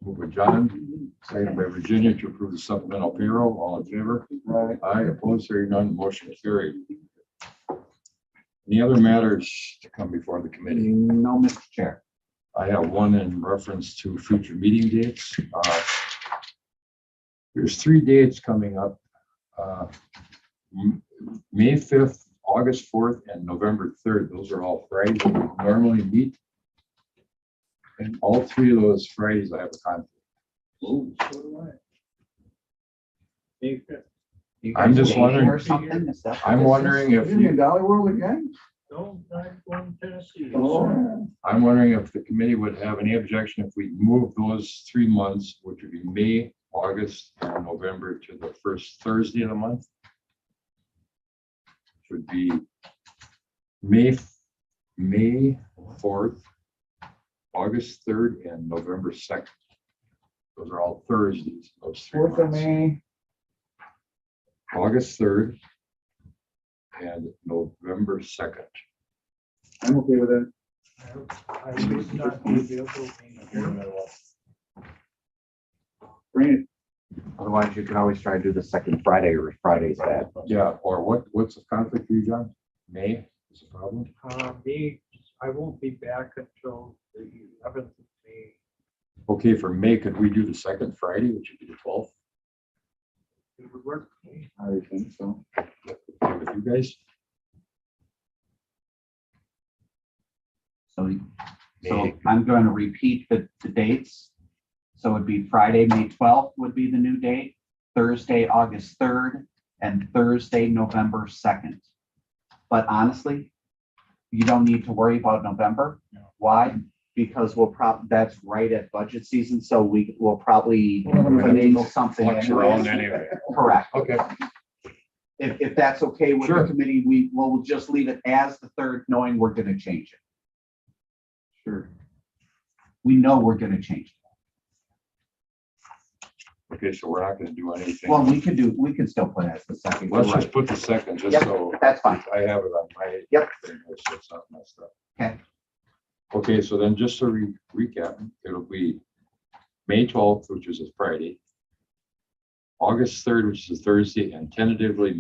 Moved by John, second by Virginia to approve the supplemental payroll. All in favor? Aye, opposed, hearing none, motion carried. Any other matters to come before the committee? No, Mr. Chair. I have one in reference to future meeting dates. There's 3 dates coming up. May 5th, August 4th, and November 3rd. Those are all Fridays that we normally meet. And all 3 of those Fridays I have a conflict. So do I. Hey, You I'm guys just dating wondering- Or something? Is that- I'm wondering if, You in Dollar World again? no, I'm going to Tennessee. Oh, I'm wondering if the committee would have any objection if we move those 3 months, which would be May, August, and November, to the first Thursday of the month. Which would be May 4th, August 3rd, and November 2nd. Those are all Thursdays, those 3 4th of months. May. August 3rd and November 2nd. I'm okay with it. I would not be available. Bring it. Otherwise, you could always try to do the second Friday or Friday's bad. Yeah, or what's the conflict for you, John? May is the problem? Me, I won't be back until the 11th of May. Okay, for May, could we do the second Friday, which would be the 12th? It would work for me. I would think so. Okay with you guys? So May. I'm going to repeat the dates. So it'd be Friday, May 12th would be the new date, Thursday, August 3rd, and Thursday, November 2nd. But honestly, you don't need to worry about November. Why? Because that's right at budget season, so we will probably finagle something. Flux around anyways. anyway. Correct. Okay. If that's okay with the Sure. committee, we'll just leave it as the 3rd, knowing we're gonna change it. Sure. We know we're gonna change it. Okay, so we're not gonna do anything. Well, we can still put it as the second. Let's You're just right. put the second, just Yep. so That's fine. I have it on my. Yep. thing, so it's not messed up. Okay. Okay, so then just to recap, it'll be May 12th, which is a Friday, August 3rd, which is a Thursday, and tentatively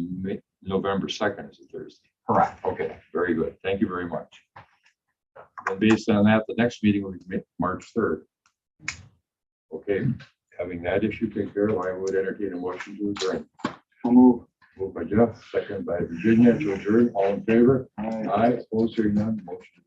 November 2nd is a Thursday. Correct. Okay, very good. Thank you very much. And based on that, the next meeting will be March 3rd. Okay, having that issue taken care of, I would entertain a motion to adjourn. I'll move. Moved by Jeff, second by Virginia to adjourn. All in favor? Aye. Aye, opposed, hearing none, motion